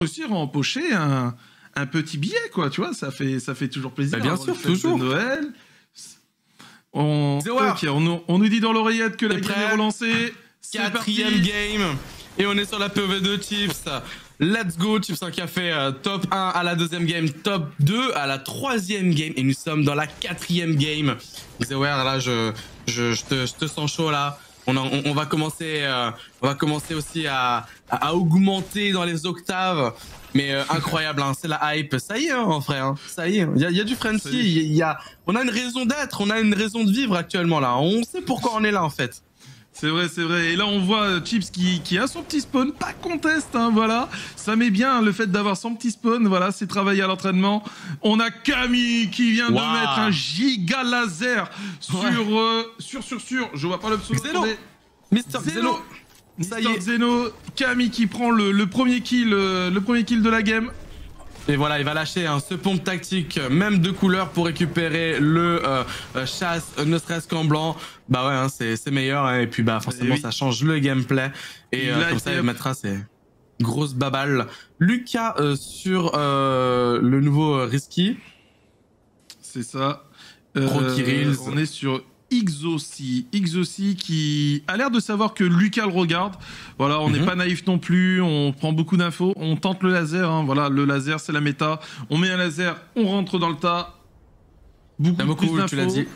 réussir à empocher un petit billet, quoi, tu vois, ça fait toujours plaisir. Bah bien sûr, toujours. De Noël. On nous dit dans l'oreillette que la game est relancée. Quatrième game. Et on est sur la POV de Chips. Let's go, Chips qui a fait top 1 à la deuxième game, top 2 à la troisième game. Et nous sommes dans la quatrième game. Xeware, là, je te sens chaud, là. On va commencer aussi à augmenter dans les octaves. Mais incroyable, hein, c'est la hype. Ça y est, hein, frère. Hein, ça y est. Il y a du frenzy. On a une raison d'être. On a une raison de vivre actuellement, là. On sait pourquoi on est là, en fait. C'est vrai, c'est vrai. Et là, on voit Chips qui a son petit spawn, pas conteste, hein, voilà. Ça met bien le fait d'avoir son petit spawn, voilà, c'est travaillé à l'entraînement. On a Camille qui vient de mettre un giga laser sur, je vois pas le pseudo. Xeno. Mister Xeno. Ça y est. Xeno, Camille qui prend le premier kill de la game. Et voilà, il va lâcher ce pompe tactique, même de couleur, pour récupérer le chasse, ne serait-ce qu'en blanc. Bah ouais, hein, c'est meilleur, hein, et puis bah forcément ça change le gameplay. Et comme ça, il mettra ses grosses babales. Lucas sur le nouveau Risky. C'est ça. Kirill. On est sur Xosi qui a l'air de savoir que Lucas le regarde. Voilà, on n'est pas naïf non plus, on prend beaucoup d'infos, on tente le laser, hein, voilà, le laser c'est la méta. On met un laser, on rentre dans le tas. Beaucoup plus d'infos. Tu l'as dit.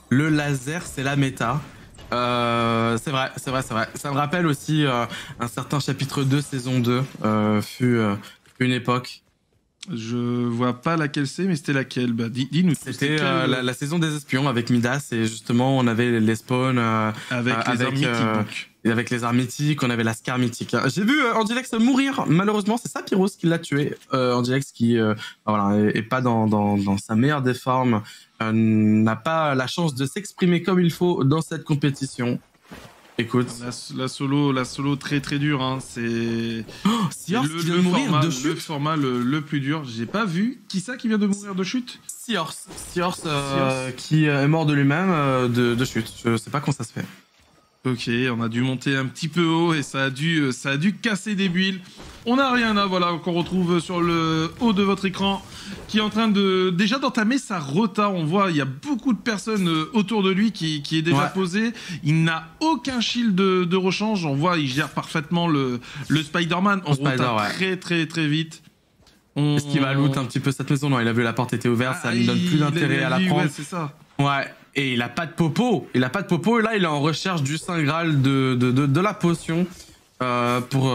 Le laser c'est la méta. C'est vrai. Ça me rappelle aussi un certain chapitre 2 saison 2 fut une époque. Je vois pas laquelle c'est, mais c'était laquelle? Bah, dis-nous. C'était la saison des espions avec Midas, et justement on avait les spawns avec les armes mythiques. Et avec les armes mythiques, on avait la Scar mythique. J'ai vu Andilex mourir, malheureusement, c'est Sapyros qui l'a tué. Andilex qui voilà, est pas dans sa meilleure des formes, n'a pas la chance de s'exprimer comme il faut dans cette compétition. Écoute, la solo très très dure, hein. C'est Siors qui vient de mourir de chute. Le format le plus dur. J'ai pas vu qui ça qui vient de mourir de chute. Siors qui est mort de lui-même de chute. Je sais pas comment ça se fait. Ok, on a dû monter un petit peu haut et ça a dû casser des builds. On n'a rien là, voilà, qu'on retrouve sur le haut de votre écran, qui est en train de déjà d'entamer sa rota. On voit, il y a beaucoup de personnes autour de lui qui est déjà posé. Il n'a aucun shield de rechange. On voit, il gère parfaitement le Spider-Man. On rota très vite. Est-ce qu'il va loot un petit peu cette maison? Non, il a vu la porte était ouverte, ça ne donne plus d'intérêt à la prendre. Ouais, c'est ça. Ouais. Et il a pas de popo. Et là, il est en recherche du Saint Graal de la potion. Pour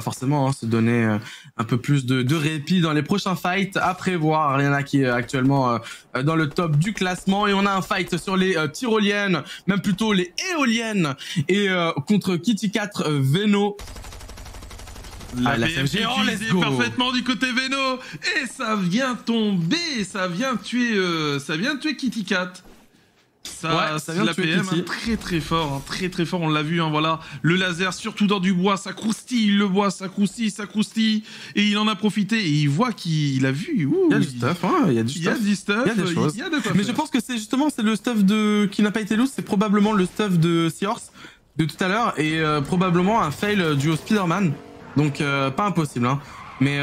forcément se donner un peu plus de répit dans les prochains fights à prévoir. Ariana qui est actuellement dans le top du classement, et on a un fight sur les tyroliennes, même plutôt les éoliennes, et contre Kitty 4 Veno. La BM utilisée parfaitement du côté Veno, et ça vient tomber, ça vient tuer Kitty Cat. Ça vient de PM, hein, très fort, on l'a vu, hein, voilà, le laser surtout dans du bois, ça croustille, le bois, ça croustille, et il en a profité, et il voit qu'il a vu, il y a du stuff, hein, il y a des choses. Mais je pense que c'est le stuff qui n'a pas été loose, c'est probablement le stuff de Siors de tout à l'heure, et probablement un fail du Spider-Man, donc pas impossible, hein, mais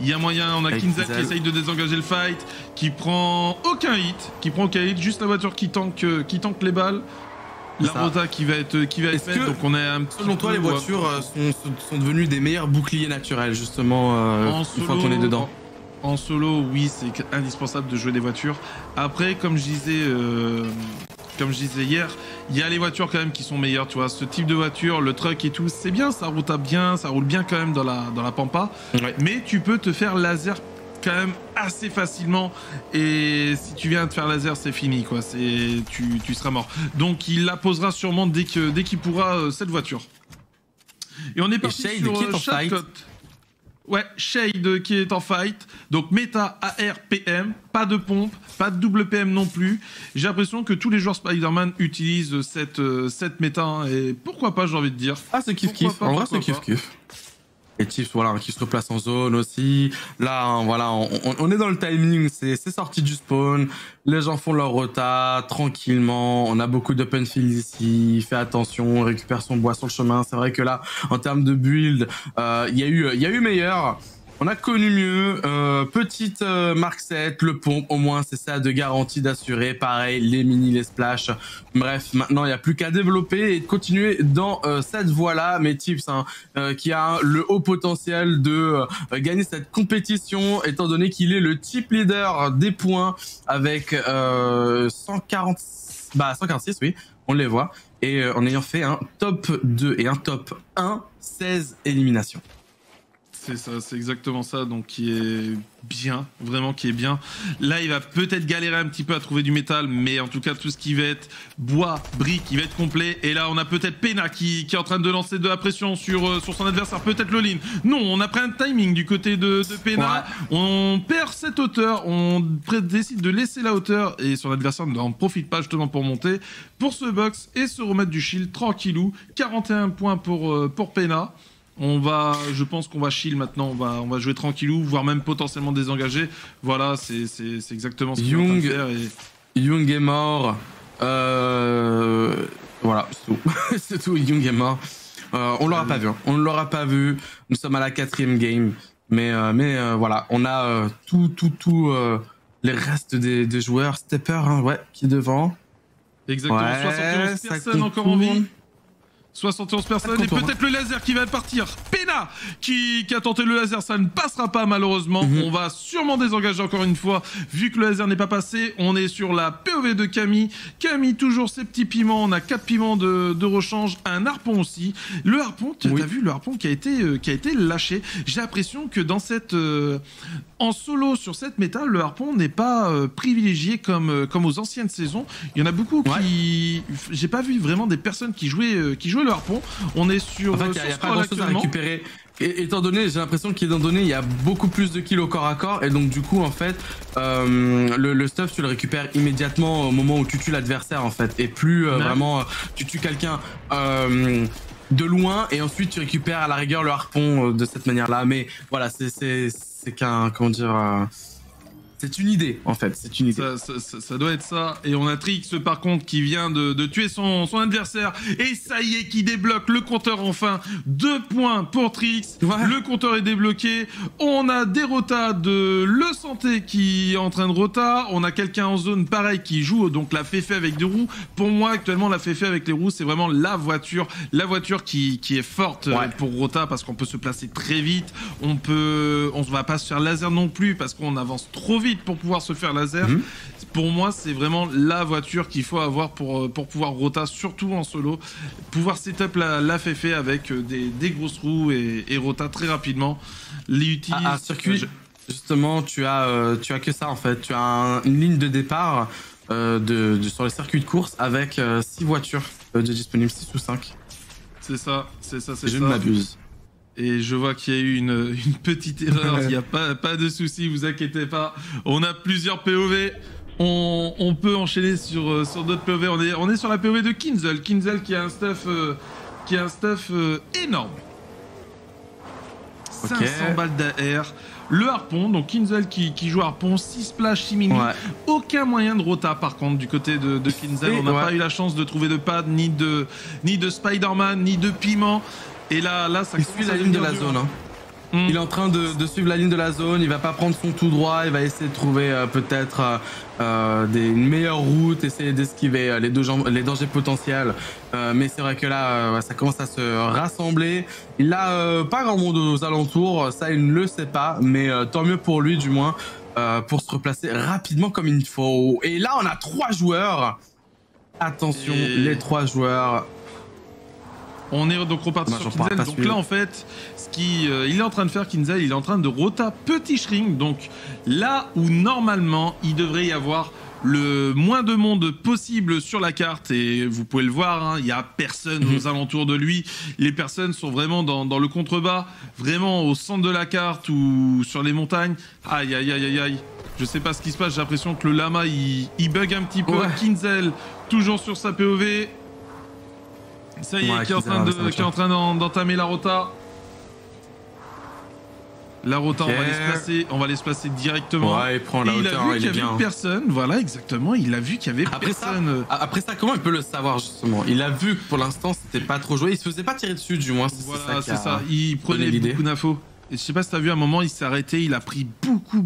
il y a moyen, on a Kinzel qui essaye de désengager le fight, qui prend aucun hit, juste la voiture qui tank les balles, la rota qui va être faite, donc on est un petit selon toi, les voitures sont devenues des meilleurs boucliers naturels, justement, une fois qu'on est dedans? En solo, oui, c'est indispensable de jouer des voitures. Après, comme je disais hier, il y a les voitures quand même qui sont meilleures, tu vois, ce type de voiture, le truck et tout, c'est bien, ça roule bien quand même dans la pampa, mais tu peux te faire laser quand même assez facilement, et si tu viens te faire laser, c'est fini, quoi, tu seras mort. Donc il la posera sûrement dès qu'il pourra cette voiture. Et on est parti sur Shadcott. Ouais, Shade qui est en fight, donc méta AR PM, pas de pompe, pas de double PM non plus. J'ai l'impression que tous les joueurs Spider-Man utilisent cette méta, hein, et pourquoi pas, j'ai envie de dire. Ah, c'est kiff-kiff, en vrai c'est kiff-kiff. Et Chips, voilà, qui se replace en zone aussi. Là, hein, voilà, on est dans le timing, c'est sorti du spawn. Les gens font leur rota tranquillement. On a beaucoup d'open field ici. Fais attention, on récupère son bois sur le chemin. C'est vrai que là, en termes de build, il y a eu meilleur. On a connu mieux, petite Mark 7, le pompe, au moins c'est ça de garantie d'assurer, pareil, les mini, les splash, bref, maintenant il n'y a plus qu'à développer et de continuer dans cette voie-là, mais Tips, hein, qui a le haut potentiel de gagner cette compétition, étant donné qu'il est le type leader des points avec 146, oui, on les voit, et en ayant fait un top 2 et un top 1, 16 éliminations. C'est ça, c'est exactement ça, donc qui est bien, vraiment qui est bien. Là, il va peut-être galérer un petit peu à trouver du métal, mais en tout cas, tout ce qui va être bois, briques, il va être complet. Et là, on a peut-être Pena qui est en train de lancer de la pression sur son adversaire, peut-être Lolin. Non, on a pris un timing du côté de Pena. Ouais. On perd cette hauteur, on décide de laisser la hauteur, et son adversaire n'en profite pas justement pour monter, pour se box et se remettre du shield tranquillou. 41 points pour Pena. Je pense qu'on va chill maintenant, on va jouer tranquillou, voire même potentiellement désengagé. Voilà, c'est exactement ce qu'il est en train de faire. Young est mort. Voilà, c'est tout. C'est tout, Young est mort. On l'aura pas vu, hein. On ne l'aura pas vu. Nous sommes à la 4e game. Mais voilà, on a tout les restes des joueurs. Stepper, hein, ouais, qui est devant. Exactement, ouais, 71 personnes encore en vie. 71 personnes et peut-être le laser qui va partir. Pena qui a tenté le laser, ça ne passera pas malheureusement. On va sûrement désengager encore une fois vu que le laser n'est pas passé. On est sur la POV de Camille. Camille toujours ses petits piments. On a 4 piments de rechange, un harpon aussi. Le harpon, t'as vu le harpon qui a été lâché. J'ai l'impression que dans cette en solo sur cette méta, le harpon n'est pas privilégié comme aux anciennes saisons. Il y en a beaucoup qui j'ai pas vu vraiment des personnes qui jouaient le harpon. On est sur en fait, il n'y a pas grand chose à récupérer. Et étant donné, j'ai l'impression qu'il il y a beaucoup plus de kills au corps à corps, et donc du coup en fait le stuff tu le récupères immédiatement au moment où tu tues l'adversaire en fait, et plus vraiment tu tues quelqu'un de loin et ensuite tu récupères à la rigueur le harpon de cette manière là. Mais voilà, c'est qu'un, comment dire, c'est une idée, en fait, c'est une idée. Ça doit être ça. Et on a Trix, par contre, qui vient de tuer son adversaire. Et ça y est, qui débloque le compteur enfin. 2 points pour Trix. Ouais. Le compteur est débloqué. On a des rotas de Le Santé qui est en train de rota. On a quelqu'un en zone, pareil, qui joue donc la Féfé avec des roues. Pour moi, actuellement, la Féfé avec les roues, c'est vraiment la voiture qui est forte pour rota, parce qu'on peut se placer très vite. On ne va pas se faire laser non plus, parce qu'on avance trop vite pour pouvoir se faire laser. Pour moi, c'est vraiment la voiture qu'il faut avoir pour pouvoir rota, surtout en solo. Pouvoir setup la Féfé avec des grosses roues et rota très rapidement. À circuit, justement, tu as que ça en fait. Tu as une ligne de départ sur les circuits de course avec 6 voitures de disponibles, 6 ou 5. C'est ça. Je ne m'abuse. Et je vois qu'il y a eu une petite erreur, il n'y a pas de souci, vous inquiétez pas. On a plusieurs POV, on peut enchaîner sur d'autres POV. On est sur la POV de Kinzel qui a un stuff énorme. 500 balles d'AR. Le harpon, donc Kinzel qui joue harpon, 6 splash, 6 mini. Aucun moyen de rota par contre du côté de Kinzel. On n'a pas eu la chance de trouver de pad, ni de Spider-Man, ni de piment. Et là, ça suit la ligne de la zone. Hein. Il est en train de suivre la ligne de la zone. Il va pas prendre son tout droit. Il va essayer de trouver peut-être une meilleure route, essayer d'esquiver les dangers potentiels. Mais c'est vrai que là, ça commence à se rassembler. Il a pas grand monde aux alentours. Ça, il ne le sait pas. Mais tant mieux pour lui, du moins, pour se replacer rapidement comme il faut. Et là, on a 3 joueurs. Attention, les 3 joueurs. On est donc reparti sur Kinzel. Donc là, en fait, il est en train de faire Kinzel, il est en train de rota petit shrink. Donc là où normalement, il devrait y avoir le moins de monde possible sur la carte, et vous pouvez le voir, hein, il n'y a personne aux alentours de lui. Les personnes sont vraiment dans le contrebas, vraiment au centre de la carte ou sur les montagnes. Aïe, aïe, aïe, aïe, aïe. Je sais pas ce qui se passe, j'ai l'impression que le lama, il bug un petit peu. Kinzel, toujours sur sa POV. Ça y est, qui est en train d'entamer la rota. La rota, Ok. on va aller se placer directement. Ouais, il prend la Et il a hauteur, vu il qu'il est y avait bien. personne. Voilà, exactement. Il a vu qu'il y avait personne. Après ça, comment il peut le savoir justement? Il a vu que pour l'instant c'était pas trop joué. Il se faisait pas tirer dessus, du moins. Voilà, C'est c'est ça. Il prenait l'idée. beaucoup d'infos. Et je sais pas si t'as vu, à un moment, il s'est arrêté, il a pris beaucoup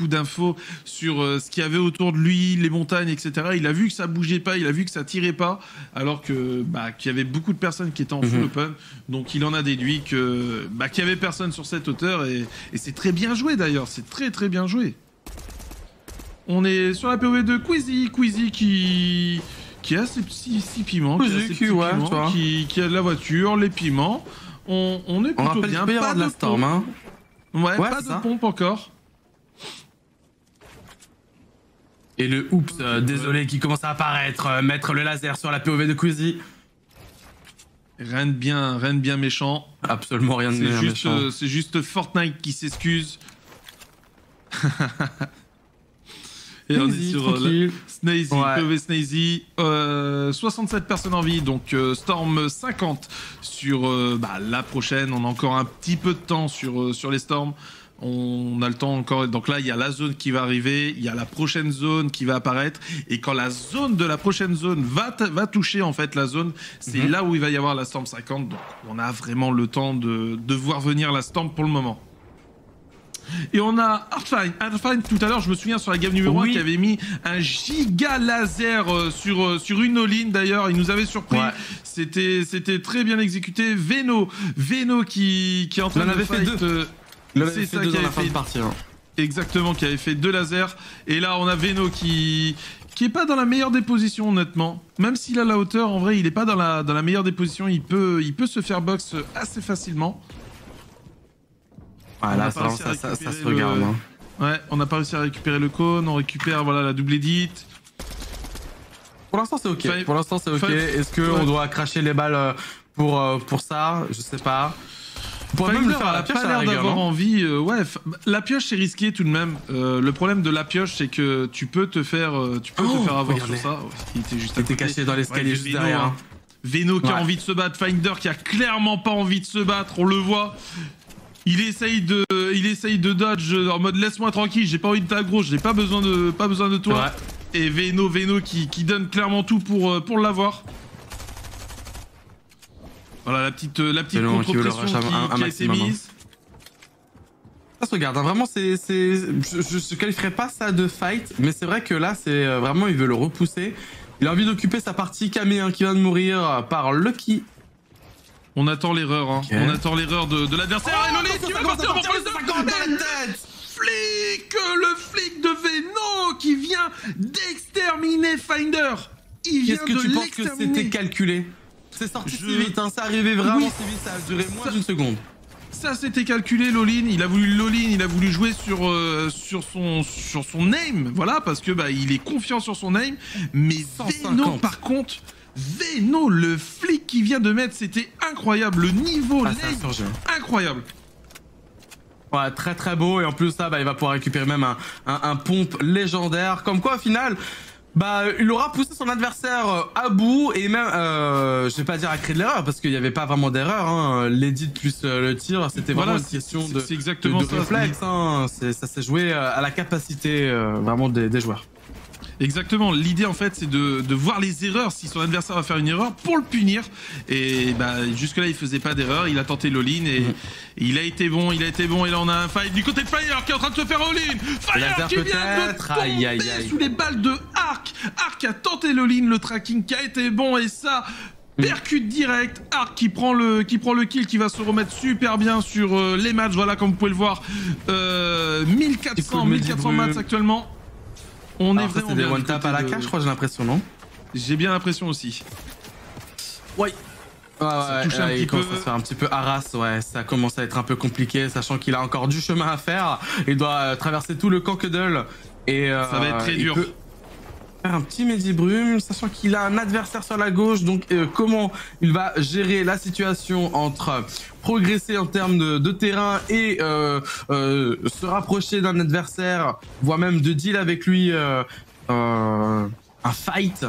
d'infos sur ce qu'il y avait autour de lui, les montagnes, etc. Il a vu que ça bougeait pas, il a vu que ça tirait pas, alors que qu'il y avait beaucoup de personnes qui étaient en full open. Donc il en a déduit que qu'il y avait personne sur cette hauteur et c'est très bien joué d'ailleurs, c'est très bien joué. On est sur la POV de Queasy qui a ses petits piments, qui a de la voiture, les piments. On est plutôt bien. Pas de la storm, hein. Ouais, pas de pompe encore. Et le oups, désolé, qui commence à apparaître, mettre le laser sur la POV de Queasy. Rien de bien méchant. Absolument rien de bien méchant. C'est juste Fortnite qui s'excuse. Et on est sur Snazy, POV Snazy, 67 personnes en vie, donc Storm 50 sur la prochaine. On a encore un petit peu de temps sur les Storms. On a le temps encore. Donc là, il y a la zone qui va arriver, il y a la prochaine zone qui va apparaître. Et quand la zone de la prochaine zone va toucher en fait la zone, c'est là où il va y avoir la Storm 50. Donc on a vraiment le temps de voir venir la Storm pour le moment. Et on a Hardfine tout à l'heure, je me souviens sur la game numéro 1 qui avait mis un giga laser sur une all-in d'ailleurs, il nous avait surpris. Ouais. C'était très bien exécuté. Veno qui est en train de fight. C'est ça qui avait fait de partie. Hein. Exactement, qui avait fait 2 lasers. Et là on a Veno qui est pas dans la meilleure des positions honnêtement. Même s'il a la hauteur, en vrai il est pas dans la meilleure des positions, il peut se faire box assez facilement. Ah, là, ça se regarde. Hein. Ouais, on n'a pas réussi à récupérer le cône, on récupère la double edit. Pour l'instant, c'est ok. Est-ce qu'on doit cracher les balles pour ça? Je sais pas. On pourrait même le faire à la pioche à la rigueur, d'avoir envie. La pioche, c'est risqué tout de même. Le problème de la pioche, c'est que tu peux te faire avoir sur ça. Il était juste caché dans l'escalier juste derrière. Hein. Veno qui a envie de se battre, Finder qui a clairement pas envie de se battre, on le voit. Il essaye de dodge en mode laisse-moi tranquille, j'ai pas envie de t'aggro, j'ai pas besoin de toi. Ouais. Et Veno qui donne clairement tout pour l'avoir. Voilà la petite contre-pression qui a été mise. Ça se regarde, hein. Vraiment je qualifierais pas ça de fight, mais c'est vrai que là c'est vraiment il veut le repousser. Il a envie d'occuper sa partie Kame qui vient de mourir par Lucky. On attend l'erreur, hein. On attend l'erreur de l'adversaire. Et Lolly qui va partir en face de la tête. Le flic de Veno qui vient d'exterminer Finder. Qu'est-ce que tu penses que c'était calculé? C'est sorti si vite, hein. C'est arrivé vraiment si vite, ça a duré moins d'une seconde. Ça c'était calculé, Lolin. Il a voulu jouer sur son aim, voilà, parce que il est confiant sur son aim. Mais Veno, par contre. Veno, le flic qui vient de mettre, c'était incroyable. Le niveau, incroyable. Ouais, très beau. Et en plus, ça, il va pouvoir récupérer même un pompe légendaire. Comme quoi, au final, il aura poussé son adversaire à bout. Et même, je vais pas dire à créer de l'erreur, parce qu'il n'y avait pas vraiment d'erreur. Hein. L'édit plus le tir, c'était vraiment une question de réflexe. Hein. Ça s'est joué à la capacité vraiment des joueurs. Exactement, l'idée en fait c'est de voir les erreurs, si son adversaire va faire une erreur pour le punir. Et jusque là il faisait pas d'erreur, il a tenté l'all-in et il a été bon, et là on a un fight du côté de Fire qui est en train de se faire all-in. Fire qui vient de tomber sous les balles de Arc. Arc a tenté l'all-in, le tracking qui a été bon et ça percute direct. Arc qui prend le kill, qui va se remettre super bien sur les matchs, voilà comme vous pouvez le voir. 1400 max actuellement. On est vraiment c'est des one tap à la cage, je crois, j'ai l'impression, non? J'ai bien l'impression aussi. Ouais. Il commence à se faire un petit peu harass, ouais. Ça commence à être un peu compliqué, sachant qu'il a encore du chemin à faire. Il doit traverser tout le camp Cuddle. Et ça va être très dur. Faire un petit Medibrume, sachant qu'il a un adversaire sur la gauche. Donc, comment il va gérer la situation entre progresser en termes de terrain et se rapprocher d'un adversaire, voire même de deal avec lui un fight.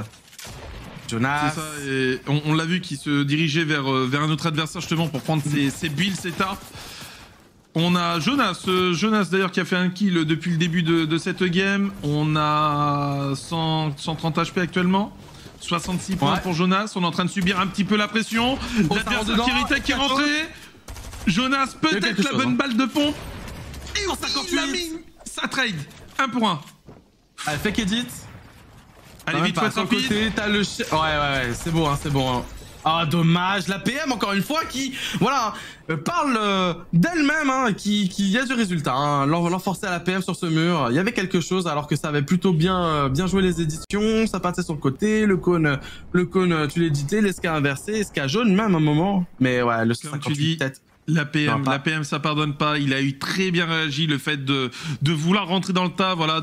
Jonas. C'est ça, et on l'a vu qu'il se dirigeait vers un autre adversaire justement pour prendre ses builds, ses tarps. On a Jonas, Jonas d'ailleurs qui a fait un kill depuis le début de cette game. On a 130 HP actuellement. 66 points pour Jonas. On est en train de subir un petit peu la pression. L'adversaire Kiritech qui est rentré. Jonas, peut-être la bonne balle de pompe. Et il a mis sa trade. 1 pour 1. Allez, fake edit. Allez, vite, faut être rapide. T'as le... Ouais, c'est bon, c'est bon. Ah, dommage, la PM encore une fois qui, voilà, parle d'elle-même, hein, qui a du résultat. Hein. L'enforcer à la PM sur ce mur, il y avait quelque chose alors que ça avait plutôt bien joué les éditions, ça partait sur le côté, le cône tu l'éditais, l'esca inversé, esca jaune même à un moment. Mais ouais, le 58 peut-être. La PM ça pardonne pas, il a eu très bien réagi, le fait de vouloir rentrer dans le tas, voilà,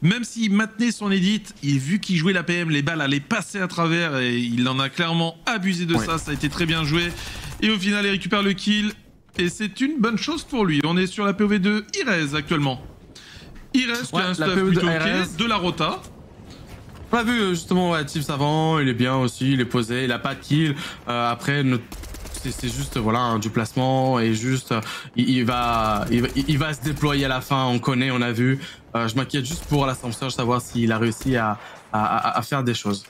même s'il maintenait son edit, vu qu'il jouait la PM, les balles allaient passer à travers et il en a clairement abusé de ça a été très bien joué. Et au final il récupère le kill et c'est une bonne chose pour lui. On est sur la POV de Irez actuellement. Irez qui a un stuff plutôt ok, de la rota. On a vu justement Tips avant, il est bien aussi, il est posé, il a pas de kill, après c'est juste voilà hein, du placement et juste il va se déployer à la fin, on connaît, on a vu. Je m'inquiète juste pour l'ascenseur, savoir s'il a réussi à faire des choses.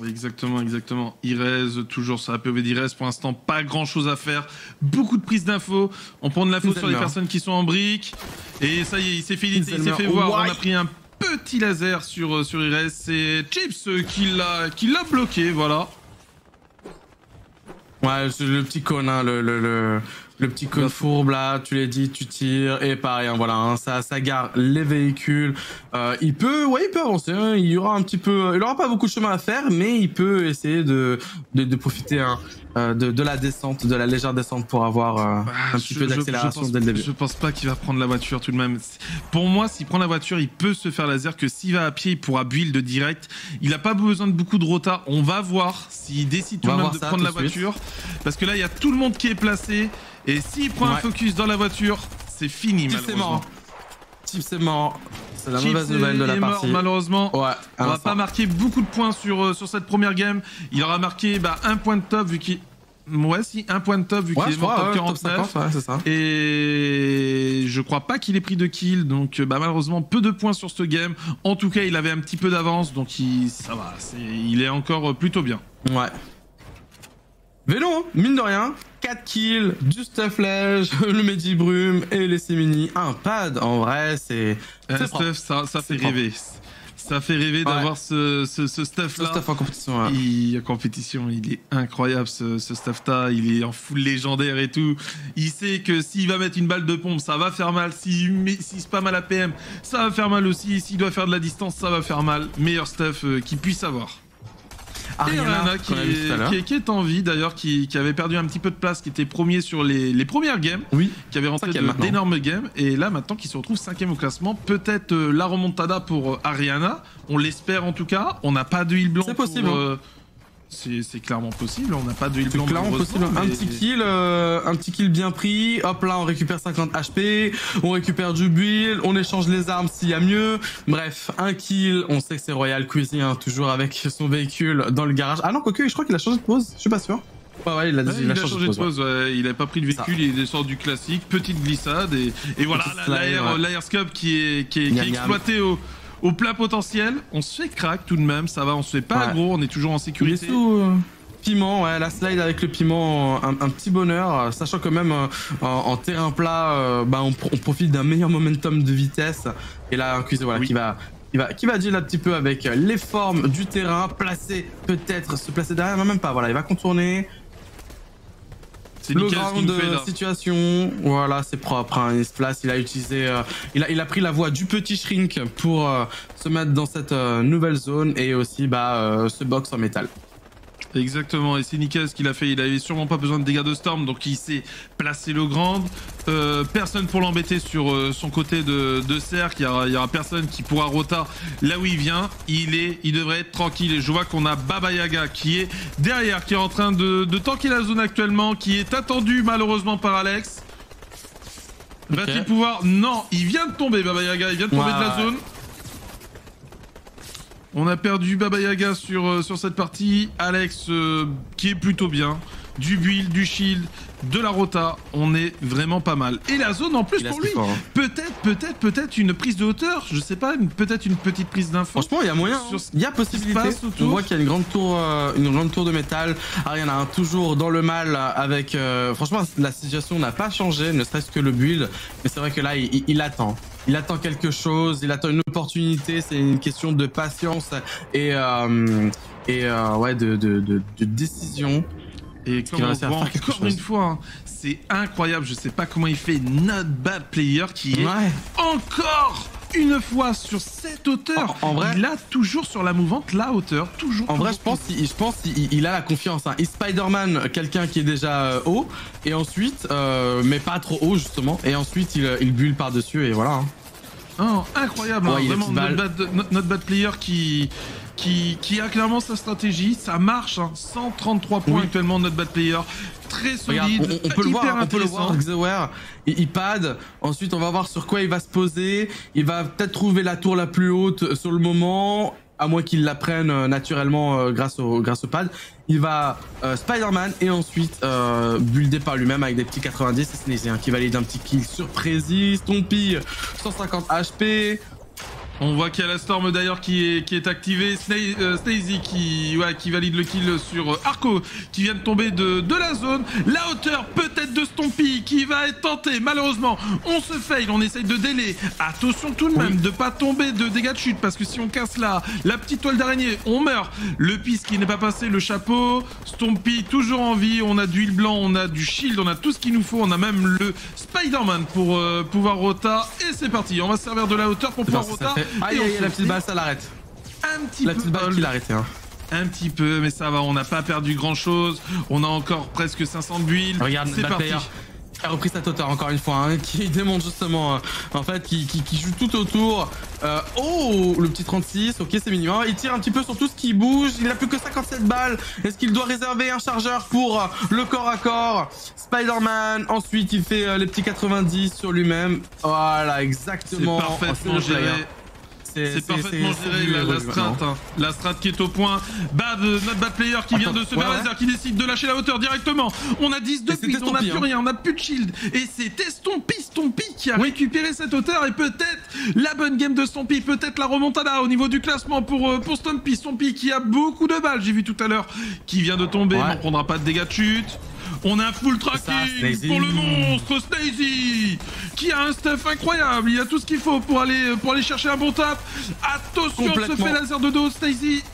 Exactement. Irez, toujours sur la POV d'Irez, pour l'instant pas grand chose à faire. Beaucoup de prise d'infos. On prend de l'info sur les personnes qui sont en brique. Et ça y est, il s'est fait voir. On a pris un petit laser sur Irez. C'est Chips qui l'a bloqué, voilà. Ouais, le petit cône, hein, le petit cône fourbe là, tu l'as dit, tu tires et pareil, hein, voilà, hein, ça gare les véhicules. Il peut avancer, hein, il aura pas beaucoup de chemin à faire, mais il peut essayer de profiter hein, de la descente, de la légère descente pour avoir un petit peu d'accélération dès le début. Je pense pas qu'il va prendre la voiture tout de même. Pour moi, s'il prend la voiture, il peut se faire laser, que s'il va à pied, il pourra build direct. Il a pas besoin de beaucoup de rota. On va voir s'il décide tout de même de prendre la voiture. Parce que là, il y a tout le monde qui est placé. Et s'il prend un focus dans la voiture, c'est fini, malheureusement. Tips est mort. C'est la mauvaise nouvelle de la partie. Malheureusement, on va pas marquer beaucoup de points sur cette première game. Il aura marqué un point de top vu qu'il... Ouais, si, un point de top vu qu'il est mort top 49. C'est ça. Et je crois pas qu'il ait pris de kill, donc malheureusement peu de points sur ce game. En tout cas, il avait un petit peu d'avance, donc ça va, il est encore plutôt bien. Ouais. Vélo, mine de rien, 4 kills, du stuff lège, le Medibrume et les Simini. Un pad, en vrai, c'est stuff, ça fait rêver. Ça fait rêver d'avoir ce stuff là. Ce stuff en compétition, En compétition, il est incroyable ce stuff là. Il est en full légendaire et tout. Il sait que s'il va mettre une balle de pompe, ça va faire mal. S'il spam à la PM, ça va faire mal aussi. S'il doit faire de la distance, ça va faire mal. Meilleur stuff qu'il puisse avoir. Ariana qui est en vie d'ailleurs, qui avait perdu un petit peu de place, qui était premier sur les premières games, qui avait rentré d'énormes games, et là maintenant qui se retrouve 5ème au classement. Peut-être la remontada pour Ariana, on l'espère en tout cas. On n'a pas de heal blanc. C'est possible. C'est clairement possible, on n'a pas de heal blanc. C'est clairement possible, mais... un petit kill bien pris, hop là on récupère 50 HP, on récupère du build, on échange les armes s'il y a mieux, bref, un kill, on sait que c'est Royal Cuisine, hein, toujours avec son véhicule dans le garage. Ah non, quoique je crois qu'il a changé de pose, je suis pas sûr. Ouais, il a changé de pose, il a pas pris de véhicule, il descend du classique, petite glissade, et voilà, l'air-scope qui est exploité au plein potentiel. On se fait crack tout de même, ça va, on se fait pas gros, on est toujours en sécurité. Il est sous piment, la slide avec le piment, un petit bonheur, sachant que même en terrain plat, on profite d'un meilleur momentum de vitesse. Et là, un cuisine qui va deal un petit peu avec les formes du terrain, se placer derrière, mais même pas, voilà, il va contourner. Le ground de situation, voilà, c'est propre, hein, il se place, il a utilisé, il a pris la voie du petit shrink pour se mettre dans cette nouvelle zone et aussi ce box en métal. Exactement, et c'est nickel ce qu'il a fait, il avait sûrement pas besoin de dégâts de storm, donc il s'est placé le grand. Personne pour l'embêter sur son côté de cercle, il y aura personne qui pourra rota là où il vient, il devrait être tranquille. Et je vois qu'on a Baba Yaga qui est derrière, qui est en train de tanker la zone actuellement, qui est attendu malheureusement par Alex. Va-t-il pouvoir... Non, il vient de tomber Baba Yaga, il vient de tomber de la zone. On a perdu Baba Yaga sur cette partie. Alex qui est plutôt bien. Du build, du shield, de la rota, on est vraiment pas mal. Et la zone en plus pour lui, fort, hein. peut-être une prise de hauteur, je sais pas, peut-être une petite prise d'info. Franchement, il y a moyen, il y a possibilité. On voit qu'il y a une grande tour de métal. Ariana toujours dans le mal avec... franchement, la situation n'a pas changé, ne serait-ce que le build. Mais c'est vrai que là, il attend. Il attend quelque chose, il attend une opportunité, c'est une question de patience et ouais, de décision. Et comme on voit encore une fois, hein, c'est incroyable, je sais pas comment il fait Not Bad Player qui est encore une fois sur cette hauteur. En vrai, il a toujours sur la mouvante la hauteur, toujours. En vrai, je pense qu'il a la confiance. Hein. Il Spider-Man, quelqu'un qui est déjà haut, et ensuite, mais pas trop haut justement, et ensuite il bulle par-dessus et voilà. Hein. Oh, incroyable, ouais, hein, vraiment Not Bad Player qui a clairement sa stratégie, ça marche, hein. 133 points actuellement Not Bad Player, très solide. Regarde, on peut le voir, Xeware, il pad, ensuite on va voir sur quoi il va se poser, il va peut-être trouver la tour la plus haute sur le moment, à moins qu'il la prenne naturellement grâce au pad. Il va Spider-Man et ensuite builder par lui-même avec des petits 90, c'est Sneezy qui valide un petit kill surprise, Stompy 150 HP. On voit qu'il y a la Storm d'ailleurs qui est activée. Sneezy qui valide le kill sur Arco qui vient de tomber de la zone. La hauteur peut-être de Stompy qui va être tenté. Malheureusement, on se fail, on essaye de délai. Attention tout de même de pas tomber de dégâts de chute parce que si on casse la petite toile d'araignée, on meurt. Le piste qui n'est pas passé, le chapeau. Stompy toujours en vie. On a du heal blanc, on a du shield, on a tout ce qu'il nous faut. On a même le Spider-Man pour pouvoir rota. Et c'est parti. On va se servir de la hauteur pour pouvoir rota. Aïe, la petite balle, ça l'arrête. La petite balle qui l'arrête, hein. Un petit peu, mais ça va, on n'a pas perdu grand chose. On a encore presque 500 de build. Regarde, c'est parti. Qui a repris cette hauteur encore une fois, hein, qui démontre justement, en fait, qui joue tout autour. Oh, le petit 36, ok, c'est mignon. Il tire un petit peu sur tout ce qui bouge. Il n'a plus que 57 balles. Est-ce qu'il doit réserver un chargeur pour le corps à corps? Spider-Man, ensuite il fait les petits 90 sur lui-même. Voilà, exactement. C'est parfaitement géré. C'est parfaitement géré la strat, hein. La strat qui est au point. Not Bad Player qui vient de se faire laser, qui décide de lâcher la hauteur directement. On a 10 de build, on n'a plus rien, on n'a plus de shield. Et c'était Stompy qui a récupéré cette hauteur et peut-être la bonne game de Stompy, peut-être la remontada au niveau du classement pour Stompy. Stompy qui a beaucoup de balles, j'ai vu tout à l'heure, qui vient de tomber, mais on prendra pas de dégâts de chute. On a un full tracking pour le monstre Sneezy qui a un stuff incroyable. Il a tout ce qu'il faut pour aller chercher un bon tap. Attention, se fait laser de dos Sneezy.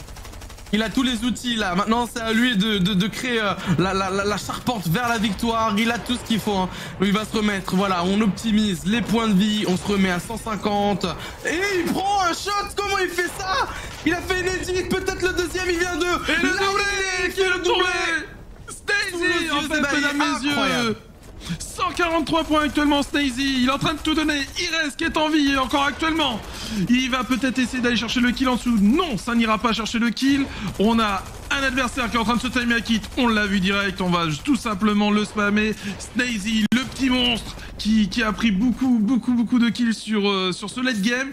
Il a tous les outils là. Maintenant, c'est à lui de créer la charpente vers la victoire. Il a tout ce qu'il faut. Hein. Il va se remettre. Voilà, on optimise les points de vie. On se remet à 150. Et il prend un shot. Comment il fait ça? Il a fait une edit. Peut-être le deuxième, il vient de... Et le doublé qui est le doublé. Sneezy, en fait, mesdames, messieurs, 143 points actuellement, Sneezy. Il est en train de tout donner. Il reste qui est en vie encore actuellement. Il va peut-être essayer d'aller chercher le kill en dessous. Non, ça n'ira pas chercher le kill. On a un adversaire qui est en train de se timer à kit. On l'a vu direct. On va tout simplement le spammer. Sneezy, le petit monstre qui a pris beaucoup de kills sur ce late game.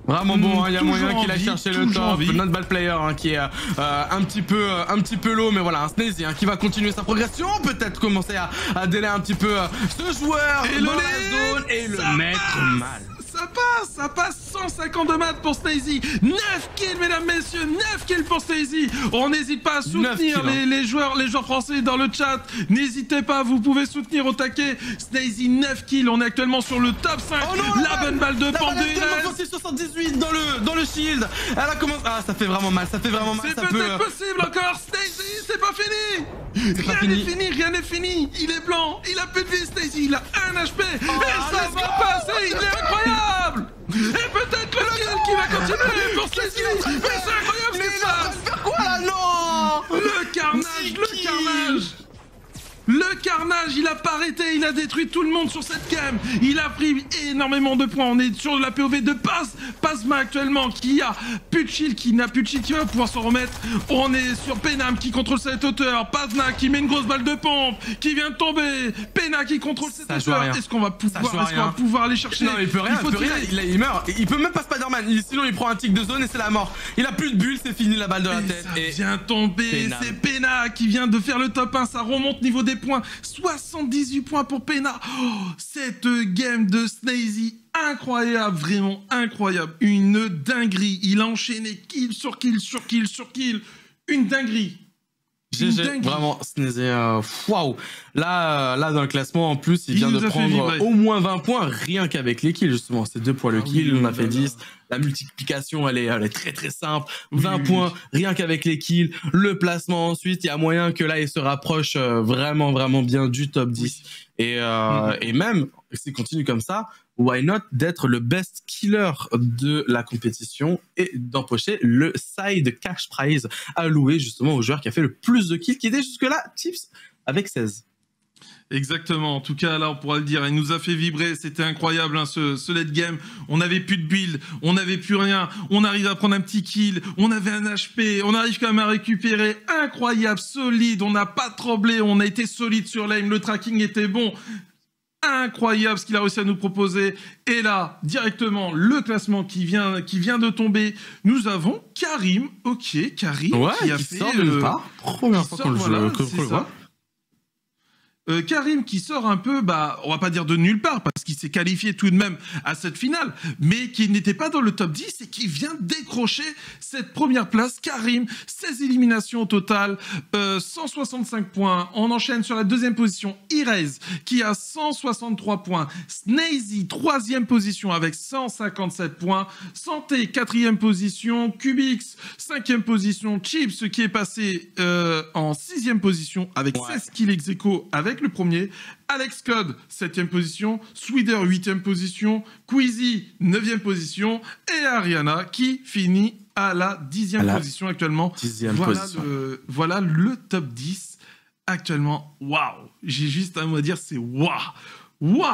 Vraiment bon, hein, il y a moyen qu'il aille chercher le top. Not Bad Player hein, qui est un petit peu low, mais voilà, un Sneezy hein, qui va continuer sa progression, peut-être commencer à délayer un petit peu ce joueur et dans la zone et le mettre mal. Ça passe 150 de maths pour Sneezy. 9 kills, mesdames, messieurs, 9 kills pour Sneezy. On n'hésite pas à soutenir les joueurs français dans le chat. N'hésitez pas, vous pouvez soutenir au taquet. Sneezy, 9 kills, on est actuellement sur le top 5. Oh non, la bonne balle de Pande. 78 dans le shield. Elle a commencé... Ah, ça fait vraiment mal, C'est peut-être possible encore, Sneezy, c'est pas fini. Rien n'est fini. Il est blanc, il a plus de vie, Sneezy, il a 1 HP. Et ça va passer, il est incroyable. Et peut-être le kill qui va continuer pour Sneezy. Mais c'est incroyable ce qui se passe. Faire quoi là? Non. Le carnage, il a pas arrêté, il a détruit tout le monde sur cette game. Il a pris énormément de points. On est sur la POV de Pasma actuellement, qui a plus de shield, qui n'a plus de shield, qui va pouvoir s'en remettre. On est sur Penam qui contrôle cette hauteur. Pasma qui met une grosse balle de pompe, qui vient de tomber. Pena qui contrôle cette hauteur. Est-ce qu'on va pouvoir aller chercher? Non, il peut rien, il meurt. Il peut même pas Spider-Man. Sinon, il prend un tic de zone et c'est la mort. Il a plus de bulles, c'est fini la balle de la tête. Et vient tomber. C'est Pena qui vient de faire le top 1. Ça remonte niveau des les points. 78 points pour Pena. Oh, cette game de Snazy, incroyable, vraiment incroyable. Une dinguerie. Il a enchaîné kill sur kill sur kill sur kill. Une dinguerie. GG, vraiment, Snazy, waouh. Là, dans le classement, en plus, il vient de prendre au moins 20 points, rien qu'avec les kills, justement. C'est 2 points le kill, on a fait 10. La multiplication, elle est très très simple. 20 points, rien qu'avec les kills. Le placement ensuite, il y a moyen que là, il se rapproche vraiment, vraiment bien du top 10. Et même, s'il continue comme ça, why not d'être le best killer de la compétition et d'empocher le side cash prize alloué justement au joueur qui a fait le plus de kills, qui était jusque-là Chips avec 16. Exactement, en tout cas là on pourra le dire, il nous a fait vibrer, c'était incroyable hein, ce late game, on n'avait plus de build, on n'avait plus rien, on arrive à prendre un petit kill, on avait un HP, on arrive quand même à récupérer, incroyable, solide, on n'a pas tremblé, on a été solide sur lane, le tracking était bon, incroyable ce qu'il a réussi à nous proposer, et là directement le classement qui vient de tomber, nous avons Karim, Karim qui a fait... sort de nulle part, première fois qu'on le voit. Karim qui sort un peu, on va pas dire de nulle part, parce qu'il s'est qualifié tout de même à cette finale, mais qui n'était pas dans le top 10 et qui vient décrocher cette première place. Karim, 16 éliminations au total, 165 points. On enchaîne sur la deuxième position, Irez, qui a 163 points. Snazy, troisième position avec 157 points. Santé, quatrième position. Cubix, cinquième position. Chips, qui est passé en sixième position avec 16 kills ex aequo avec le premier, Alex Code, 7e position, Sweeder, 8e position, Queasy, 9e position, et Ariana qui finit à la 10e position actuellement. Voilà le top 10 actuellement. Waouh! J'ai juste un mot à dire, c'est waouh! Wow,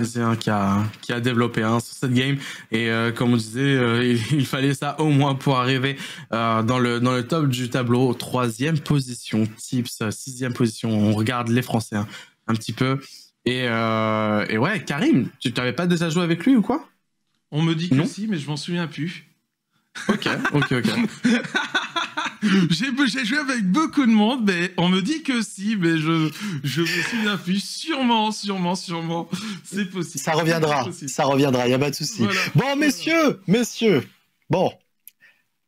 c'est un qui a développé sur cette game et comme on disait il fallait ça au moins pour arriver dans le top du tableau. 3e position Tips, 6e position, on regarde les Français un petit peu et ouais. Karim, tu t'avais pas déjà joué avec lui ou quoi? On me dit que si, mais je m'en souviens plus. Ok. J'ai joué avec beaucoup de monde, mais on me dit que si, mais je me souviens plus. Sûrement. C'est possible. Ça reviendra, y a pas de souci. Voilà. Bon, messieurs, bon.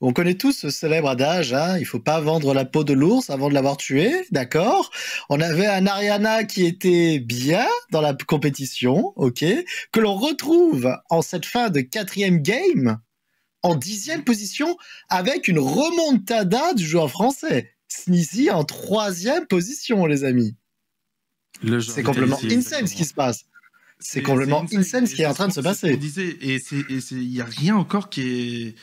On connaît tous ce célèbre adage, hein, il faut pas vendre la peau de l'ours avant de l'avoir tué, d'accord? On avait un Ariana qui était bien dans la compétition, ok, que l'on retrouve en cette fin de 4e game, en 10e position, avec une remontada du joueur français. Sneezy en 3e position, les amis. C'est complètement insane ce qui se passe. C'est complètement insane ce qui est en train de se passer. Et il n'y a rien encore qui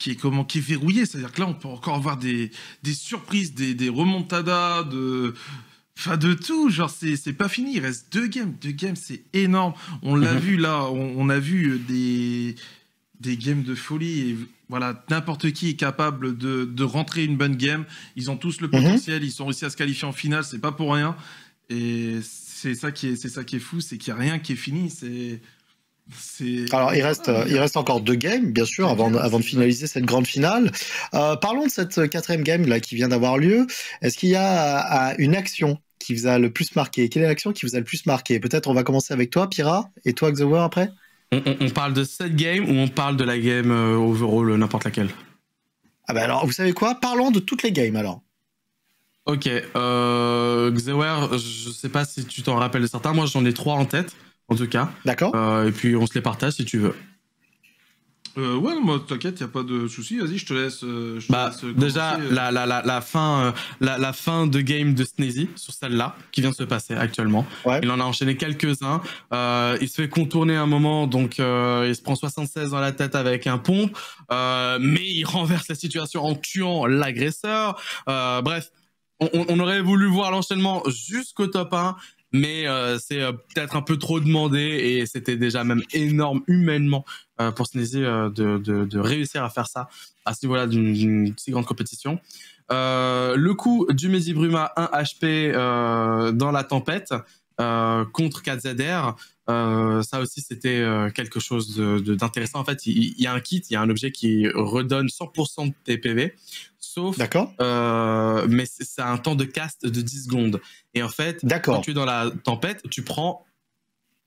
est verrouillé. C'est-à-dire que là, on peut encore avoir des surprises, des remontadas, de tout. Genre, c'est pas fini. Il reste 2 games. 2 games, c'est énorme. On l'a vu là. On a vu des games de folie. Et voilà, n'importe qui est capable de rentrer une bonne game. Ils ont tous le potentiel. Ils sont réussi à se qualifier en finale. C'est pas pour rien. Et c'est ça qui est fou. C'est qu'il n'y a rien qui est fini. Alors, il reste encore 2 games, bien sûr, avant de finaliser cette grande finale. Parlons de cette 4e game là qui vient d'avoir lieu. Est-ce qu'il y a une action qui vous a le plus marqué? Quelle est l'action qui vous a le plus marqué? Peut-être on va commencer avec toi, Pira, et toi, Xower, après. On parle de cette game ou on parle de la game overall, n'importe laquelle? Ah bah alors, vous savez quoi? Parlons de toutes les games alors. Ok, Xower, je sais pas si tu t'en rappelles de certains. Moi, j'en ai 3 en tête. En tout cas. D'accord. Et puis on se les partage si tu veux. Ouais, moi t'inquiète, y a pas de souci. Vas-y, je te laisse. Déjà la fin de game de Snazy sur celle-là qui vient de se passer actuellement. Ouais. Il en a enchaîné quelques-uns. Il se fait contourner un moment, donc il se prend 76 dans la tête avec un pompe, mais il renverse la situation en tuant l'agresseur. Bref, on aurait voulu voir l'enchaînement jusqu'au top 1. Mais c'est peut-être un peu trop demandé et c'était déjà même énorme humainement pour Snazy de réussir à faire ça à ce niveau-là d'une si grande compétition. Le coup du Mehdi Bruma 1 HP dans la tempête contre KZR, Ça aussi, c'était quelque chose d'intéressant. En fait, il y a un kit, il y a un objet qui redonne 100% de tes PV, sauf, mais c'est un temps de cast de 10 secondes. Et en fait, quand tu es dans la tempête, tu prends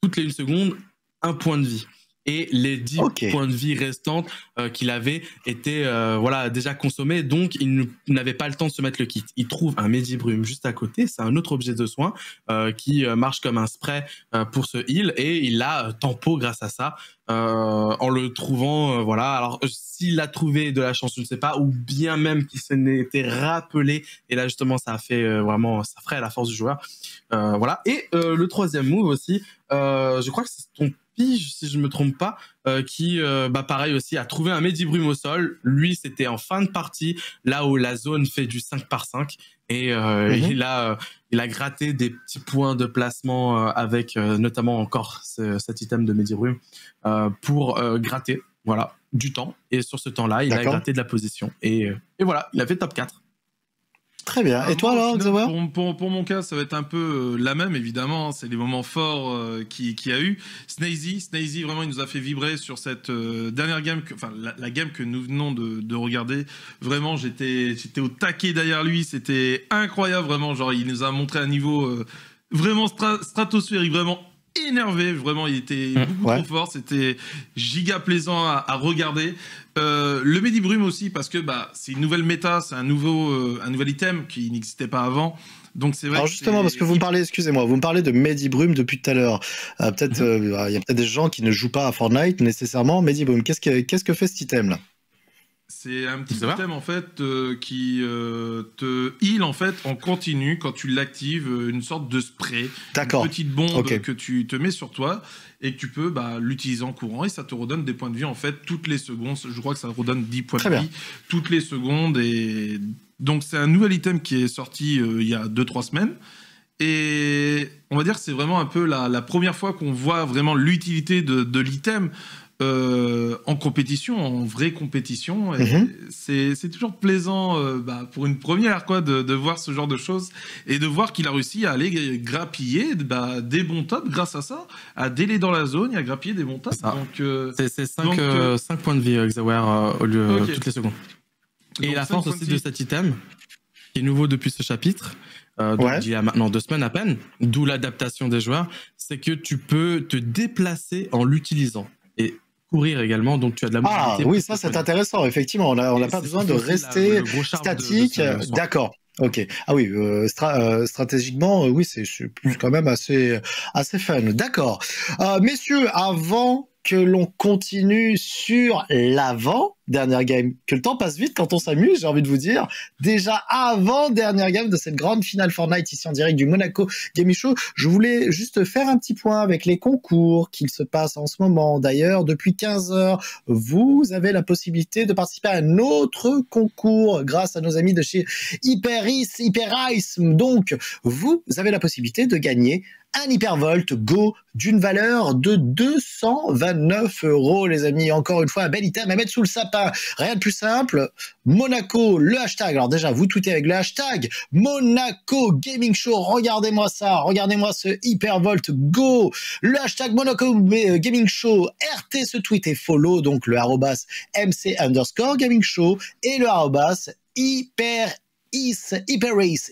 toutes les 1 seconde un point de vie. Et les 10 points de vie restantes qu'il avait étaient voilà, déjà consommés, donc il n'avait pas le temps de se mettre le kit. Il trouve un Medibrume juste à côté, c'est un autre objet de soin qui marche comme un spray pour se heal, et il l'a tempo grâce à ça, en le trouvant, voilà. Alors s'il l'a trouvé de la chance, je ne sais pas, ou bien même qu'il se n'était rappelé, et là justement ça a fait vraiment, ça ferait la force du joueur. Voilà. Et le troisième move aussi, je crois que c'est ton Pige, si je me trompe pas, qui, pareil aussi, a trouvé un Medibrume au sol. Lui, c'était en fin de partie, là où la zone fait du 5/5. Et il a gratté des petits points de placement avec notamment encore cet item de Medibrume pour gratter, voilà, du temps. Et sur ce temps-là, il a gratté de la position. Et voilà, il a fait top 4. Très bien. Et toi alors, Xaver ? Pour mon cas, ça va être un peu la même, évidemment. C'est les moments forts qu'il y a eu. Snazy, vraiment, il nous a fait vibrer sur cette dernière game, enfin la game que nous venons de regarder. Vraiment, j'étais au taquet derrière lui. C'était incroyable, vraiment. Genre, il nous a montré un niveau vraiment stratosphérique, vraiment énervé. Vraiment, il était beaucoup trop fort. C'était giga plaisant à regarder. Le Medibrume aussi, parce que c'est une nouvelle méta, c'est un nouvel item qui n'existait pas avant. Donc c'est vrai. Alors justement, parce que vous me parlez, excusez-moi, vous me parlez de Medibrume depuis tout à l'heure. Peut-être, il y a peut-être des gens qui ne jouent pas à Fortnite nécessairement. Medibrume, qu'est-ce que fait cet item là ? C'est un petit item en fait qui te heal en fait en continu quand tu l'actives, une sorte de spray, une petite bombe que tu te mets sur toi et que tu peux l'utiliser en courant, et ça te redonne des points de vie en fait toutes les secondes. Je crois que ça redonne 10 points de vie toutes les secondes, et donc c'est un nouvel item qui est sorti il y a 2-3 semaines. Et on va dire que c'est vraiment un peu la première fois qu'on voit vraiment l'utilité de l'item en compétition, en vraie compétition. C'est toujours plaisant pour une première de voir ce genre de choses, et de voir qu'il a réussi à aller grappiller des bons tops grâce à ça, à délai dans la zone et à grappiller des bons tops. C'est 5 points de vie, Xaver, au lieu toutes les secondes. Et donc, la force aussi de cet item, qui est nouveau depuis ce chapitre, il y a maintenant 2 semaines à peine, d'où l'adaptation des joueurs, c'est que tu peux te déplacer en l'utilisant. Et courir également, donc tu as de la mobilité. Ah oui, ça c'est intéressant, effectivement, on n'a pas besoin de rester statique. D'accord. Ok. Ah oui, stratégiquement, oui, c'est quand même assez fun. D'accord. Messieurs, avant que l'on continue sur l'avant-dernière game, que le temps passe vite quand on s'amuse, j'ai envie de vous dire, déjà avant-dernière game de cette grande finale Fortnite ici en direct du Monaco Gaming Show, je voulais juste faire un petit point avec les concours qu'il se passe en ce moment. D'ailleurs, depuis 15 heures, vous avez la possibilité de participer à un autre concours grâce à nos amis de chez Hyperice. Donc, vous avez la possibilité de gagner un Hypervolt Go d'une valeur de 229 €, les amis. Encore une fois, un bel item à mettre sous le sapin. Rien de plus simple. Monaco, le hashtag. Alors déjà, vous tweetez avec le hashtag Monaco Gaming Show. Regardez-moi ça. Regardez-moi ce Hypervolt Go. Le hashtag Monaco Gaming Show. RT ce tweet et follow. Donc le @MC_Gaming Show et le Hyperice,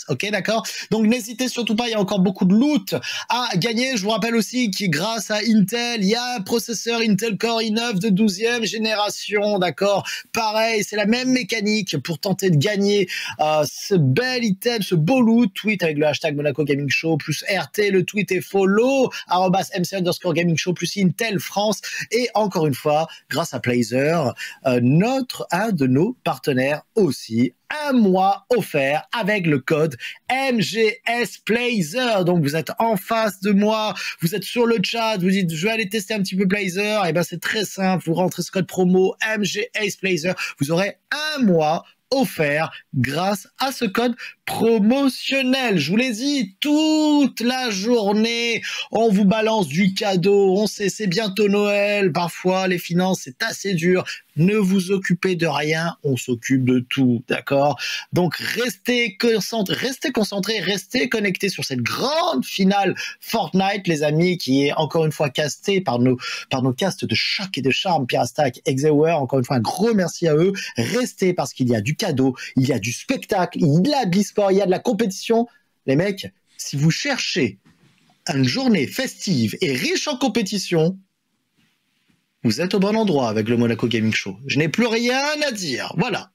ok, d'accord. Donc n'hésitez surtout pas, il y a encore beaucoup de loot à gagner. Je vous rappelle aussi que grâce à Intel, il y a un processeur Intel Core i9 de 12e génération, d'accord. Pareil, c'est la même mécanique pour tenter de gagner ce bel item, ce beau loot. Tweet avec le hashtag Monaco Gaming Show plus RT, le tweet est follow @MC_Gaming Show plus Intel France. Et encore une fois, grâce à Plazer, un de nos partenaires aussi, un mois offert avec le code MGSPlazer. Donc vous êtes en face de moi, vous êtes sur le chat, vous dites je vais aller tester un petit peu Plazer. Et ben c'est très simple, vous rentrez ce code promo MGSPlazer, vous aurez un mois offert grâce à ce code promotionnel. Je vous l'ai dit, toute la journée, on vous balance du cadeau. On sait, c'est bientôt Noël. Parfois, les finances, c'est assez dur. Ne vous occupez de rien, on s'occupe de tout, d'accord? Donc, restez concentrés, restez connectés sur cette grande finale Fortnite, les amis, qui est encore une fois castée par nos castes de choc et de charme, Pyrastack, Exewer. Encore une fois, un gros merci à eux. Restez parce qu'il y a du cadeau, il y a du spectacle, il y a de l'e-sport, il y a de la compétition. Les mecs, si vous cherchez une journée festive et riche en compétition, vous êtes au bon endroit avec le Monaco Gaming Show. Je n'ai plus rien à dire. Voilà.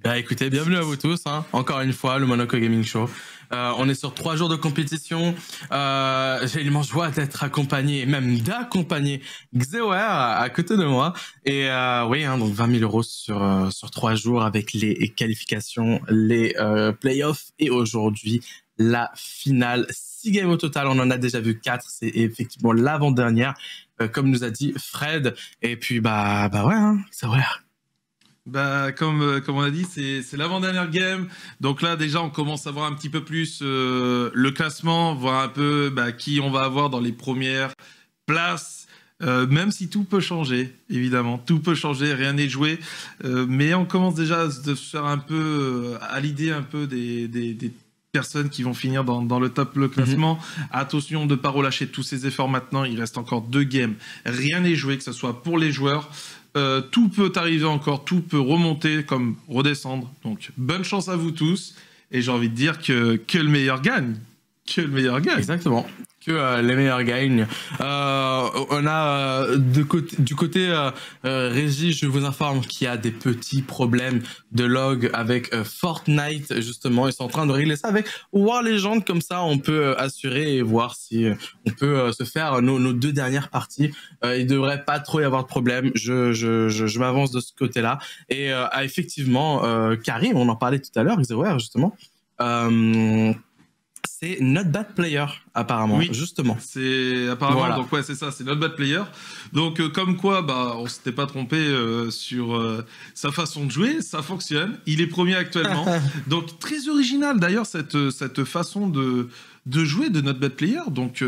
Bah écoutez, bienvenue à vous tous. Hein. Encore une fois, le Monaco Gaming Show. On est sur 3 jours de compétition. J'ai l'immense joie d'être accompagné, même d'accompagner Xewer à côté de moi. Et oui, hein, donc 20 000 € sur 3 jours avec les qualifications, les playoffs et aujourd'hui la finale. 6 games au total, on en a déjà vu 4. C'est effectivement l'avant-dernière, comme nous a dit Fred. Et puis bah ouais, hein, Xewer. Bah, comme on a dit, c'est l'avant-dernière game. Donc là, déjà, on commence à voir un petit peu plus le classement, voir un peu qui on va avoir dans les premières places. Même si tout peut changer, évidemment, tout peut changer, rien n'est joué. Mais on commence déjà à se faire un peu à l'idée un peu des personnes qui vont finir dans le top le classement. Attention de ne pas relâcher tous ces efforts maintenant. Il reste encore 2 games. Rien n'est joué, que ce soit pour les joueurs. Tout peut arriver encore, tout peut remonter comme redescendre. Donc, bonne chance à vous tous. Et j'ai envie de dire que le meilleur gagne. Que le meilleur gagne. Exactement. Que les meilleurs gagnent. On a du côté régie, je vous informe qu'il y a des petits problèmes de log avec Fortnite, justement. Ils sont en train de régler ça avec War Legend. Comme ça, on peut assurer et voir si on peut se faire nos 2 dernières parties. Il devrait pas trop y avoir de problème. Je m'avance de ce côté-là. Et effectivement, Karim, on en parlait tout à l'heure, Xewer, justement. C'est Not Bad Player, apparemment, oui, justement. C'est apparemment, voilà. Donc ouais, c'est ça, c'est Not Bad Player. Donc comme quoi, on s'était pas trompé sur sa façon de jouer, ça fonctionne. Il est premier actuellement. Donc très original d'ailleurs cette façon de jouer de Not Bad Player. Donc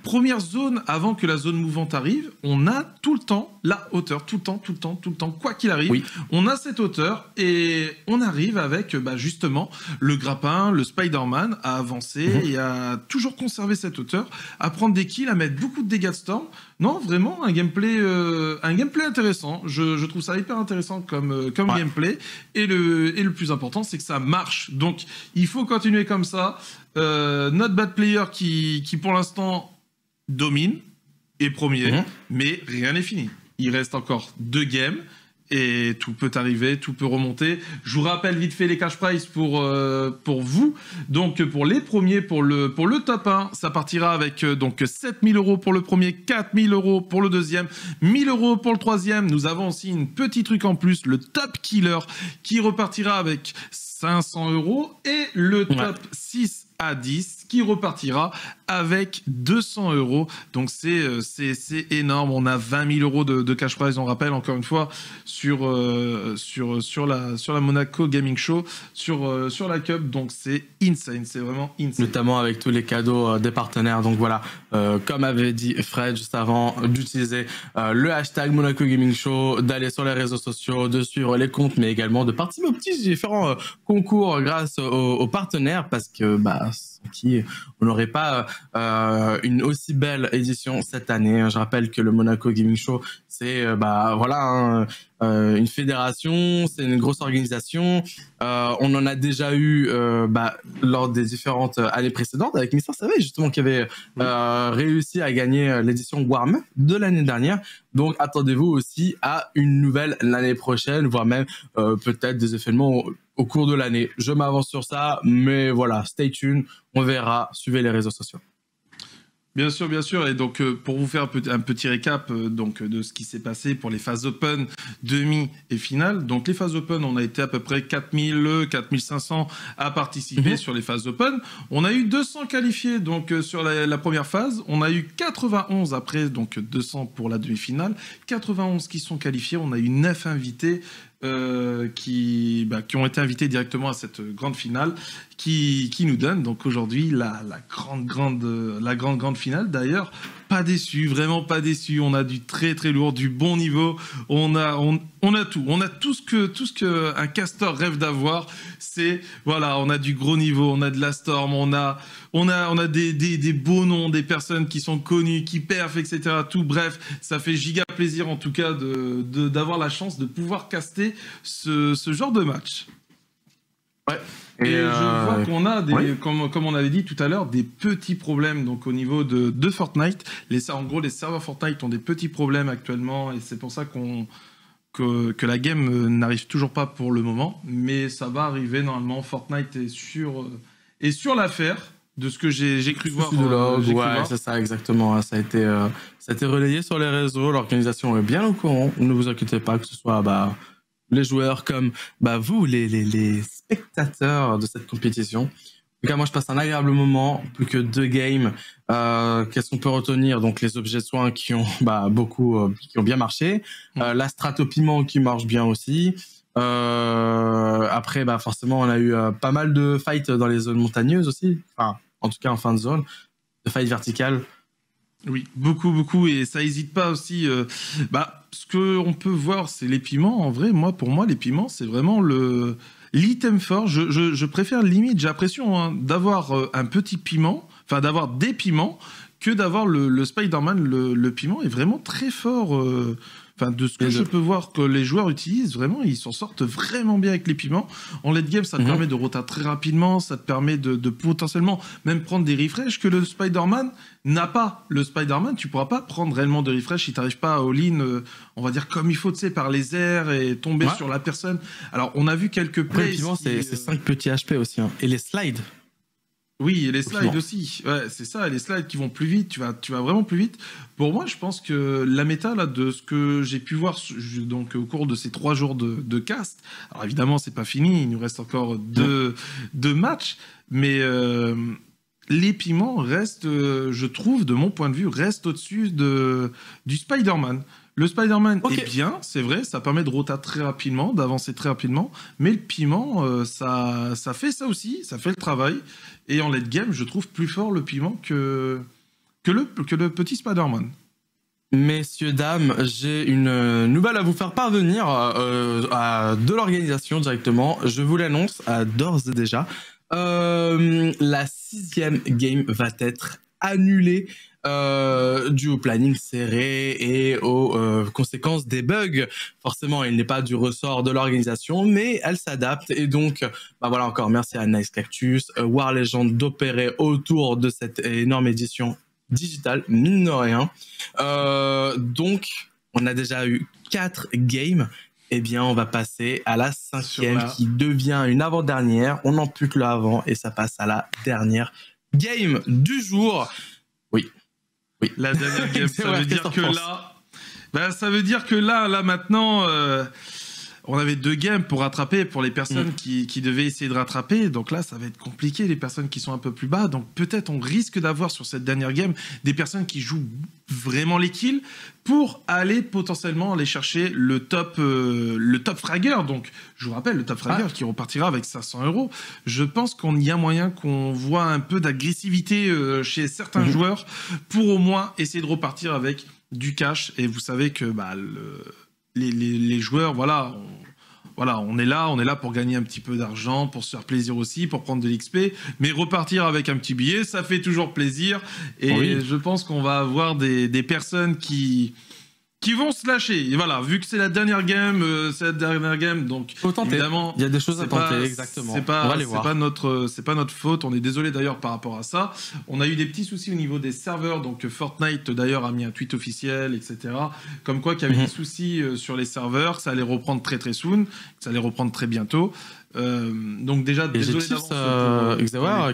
première zone avant que la zone mouvante arrive, on a tout le temps la hauteur, tout le temps, quoi qu'il arrive. Oui. On a cette hauteur et on arrive avec justement le grappin, le Spider-Man à avancer et à toujours conserver cette hauteur, à prendre des kills, à mettre beaucoup de dégâts de storm. Non, vraiment un gameplay intéressant. Je trouve ça hyper intéressant comme gameplay. Et le plus important, c'est que ça marche. Donc il faut continuer comme ça. Not Bad Player qui pour l'instant domine, est premier, mais rien n'est fini. Il reste encore 2 games et tout peut arriver, tout peut remonter. Je vous rappelle vite fait les cash prize pour vous. Donc pour les premiers, pour le top 1, ça partira avec donc 7 000 € pour le premier, 4 000 € pour le deuxième, 1 000 € pour le troisième. Nous avons aussi une petit truc en plus, le top killer qui repartira avec 500 € et le top 6 à 10 qui repartira avec 200 €. Donc c'est énorme. On a 20 000 € de cash prize, on rappelle encore une fois sur la Monaco Gaming Show, sur la Cup. Donc c'est insane, c'est vraiment insane. Notamment avec tous les cadeaux des partenaires. Donc voilà, comme avait dit Fred juste avant, d'utiliser le hashtag Monaco Gaming Show, d'aller sur les réseaux sociaux, de suivre les comptes, mais également de participer aux petits différents concours grâce aux partenaires, parce que sans qui on n'aurait pas une aussi belle édition cette année. Je rappelle que le Monaco Gaming Show, c'est une fédération, c'est une grosse organisation. On en a déjà eu lors des différentes années précédentes avec Mister Savage, justement, qui avait réussi à gagner l'édition Warm de l'année dernière. Donc attendez-vous aussi à une nouvelle l'année prochaine, voire même peut-être des événements au cours de l'année. Je m'avance sur ça, mais voilà, stay tuned, on verra, suivez les réseaux sociaux. Bien sûr. Et donc, pour vous faire un petit récap de ce qui s'est passé pour les phases open, demi et finale. Donc, les phases open, on a été à peu près 4000, 4500 à participer sur les phases open. On a eu 200 qualifiés donc sur la première phase. On a eu 91 après, donc 200 pour la demi-finale. 91 qui sont qualifiés. On a eu 9 invités. qui ont été invités directement à cette grande finale, qui nous donne donc aujourd'hui la grande finale. D'ailleurs, pas déçu, vraiment pas déçu. On a du très très lourd, du bon niveau. On a tout ce que un caster rêve d'avoir. C'est voilà, on a du gros niveau, on a de la storm, on a des beaux noms, des personnes qui sont connues, qui perfent, etc. Tout, bref, ça fait giga plaisir en tout cas d'avoir la chance de pouvoir caster ce genre de match. Ouais. Et je vois qu'on a comme on avait dit tout à l'heure, des petits problèmes donc au niveau de Fortnite. En gros, les serveurs Fortnite ont des petits problèmes actuellement et c'est pour ça que la game n'arrive toujours pas pour le moment, mais ça va arriver normalement. Fortnite est sur l'affaire. De ce que j'ai cru voir. Ouais, c'est ça, exactement. Ça a été relayé sur les réseaux. L'organisation est bien au courant. Ne vous inquiétez pas, que ce soit les joueurs comme vous, les spectateurs de cette compétition. En tout cas, moi, je passe un agréable moment. Plus que 2 games. Qu'est-ce qu'on peut retenir? Donc, les objets de soins qui ont qui ont bien marché. La strat au piment qui marche bien aussi. Après, forcément, on a eu pas mal de fights dans les zones montagneuses aussi. Enfin, en tout cas, en fin de zone. De fights verticales. Oui, beaucoup. Et ça hésite pas aussi. Ce qu'on peut voir, c'est les piments. En vrai, pour moi, les piments, c'est vraiment l'item fort. Je préfère limite, j'ai l'impression d'avoir un petit piment, enfin d'avoir des piments, que d'avoir le Spider-Man. Le piment est vraiment très fort. Enfin, de ce que je peux voir que les joueurs utilisent, vraiment, ils s'en sortent vraiment bien avec les piments. En late game, ça te permet de rota très rapidement, ça te permet de potentiellement même prendre des refresh que le Spider-Man n'a pas. Le Spider-Man, tu pourras pas prendre réellement de refresh si tu n'arrives pas à all-in, on va dire comme il faut, tu sais, par les airs et tomber sur la personne. Alors, on a vu quelques plays. Après, le piment, c'est 5 petits HP aussi. Et les slides. Oui, et les slides aussi. Ouais, c'est ça, les slides qui vont plus vite, tu vas vraiment plus vite. Pour moi, je pense que la méta, là, de ce que j'ai pu voir donc, au cours de ces 3 jours de cast, alors évidemment, c'est pas fini, il nous reste encore deux matchs, mais les piments restent, je trouve, de mon point de vue, restent au-dessus du Spider-Man. Le Spider-Man est bien, c'est vrai, ça permet de rota très rapidement, d'avancer très rapidement, mais le piment, ça fait ça aussi, ça fait le travail. Et en late game, je trouve plus fort le piment que le petit Spider-Man. Messieurs, dames, j'ai une nouvelle à vous faire parvenir de l'organisation directement. Je vous l'annonce d'ores et déjà. La 6e game va être annulée dû au planning serré et aux conséquences des bugs. Forcément, il n'est pas du ressort de l'organisation, mais elle s'adapte. Et donc, voilà encore, merci à Nice Cactus, War Legend d'opérer autour de cette énorme édition digitale, mine de rien. Donc, on a déjà eu 4 games. Eh bien, on va passer à la 5e qui devient une avant-dernière. On n'en plus que l'avant et ça passe à la dernière game du jour. Oui. La dernière game, ça veut dire que là... ça veut dire que là maintenant... on avait 2 games pour rattraper pour les personnes qui devaient essayer de rattraper. Donc là, ça va être compliqué, les personnes qui sont un peu plus bas. Donc peut-être on risque d'avoir sur cette dernière game des personnes qui jouent vraiment les kills pour aller potentiellement aller chercher le top fragger. Donc je vous rappelle, le top fragger qui repartira avec 500 €. Je pense qu'on y a moyen qu'on voit un peu d'agressivité chez certains joueurs pour au moins essayer de repartir avec du cash. Et vous savez que les joueurs, on est là pour gagner un petit peu d'argent, pour se faire plaisir aussi, pour prendre de l'XP, mais repartir avec un petit billet, ça fait toujours plaisir. Et je pense qu'on va avoir des personnes qui vont se lâcher. Et voilà, vu que c'est la dernière game, donc évidemment, il y a des choses à tenter, exactement. C'est pas notre faute. On est désolé d'ailleurs par rapport à ça. On a eu des petits soucis au niveau des serveurs, donc Fortnite d'ailleurs a mis un tweet officiel, etc. Comme quoi qu'il y avait des soucis sur les serveurs, que ça allait reprendre très très soon, que ça allait reprendre très bientôt. Donc déjà, désolé d'avance. Xawar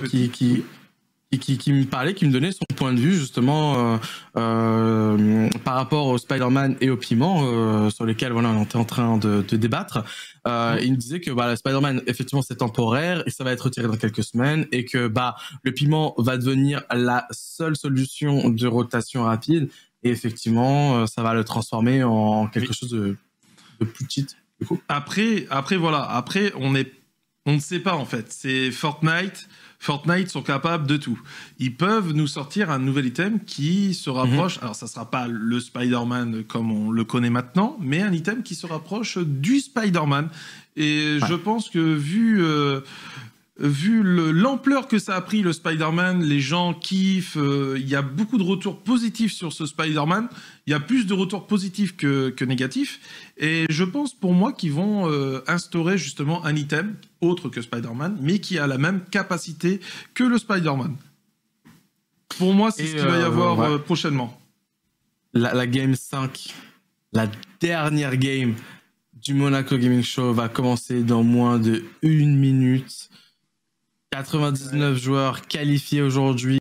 qui me parlait, qui me donnait son point de vue justement par rapport au Spider-Man et au piment sur lesquels on était en train de débattre. Il me disait que le Spider-Man effectivement c'est temporaire et ça va être retiré dans quelques semaines et que le piment va devenir la seule solution de rotation rapide et effectivement ça va le transformer en quelque chose de plus cheat. Après, voilà. Après, on ne sait pas, en fait. C'est Fortnite. Fortnite sont capables de tout. Ils peuvent nous sortir un nouvel item qui se rapproche. Alors, ça sera pas le Spider-Man comme on le connaît maintenant, mais un item qui se rapproche du Spider-Man. Et je pense que vu l'ampleur que ça a pris le Spider-Man, les gens kiffent, il y a beaucoup de retours positifs sur ce Spider-Man, il y a plus de retours positifs que négatifs, et je pense pour moi qu'ils vont instaurer justement un item autre que Spider-Man, mais qui a la même capacité que le Spider-Man. Pour moi, c'est ce qu'il va y avoir prochainement. La Game 5, la dernière game du Monaco Gaming Show va commencer dans moins de 1 minute. 99 joueurs qualifiés aujourd'hui.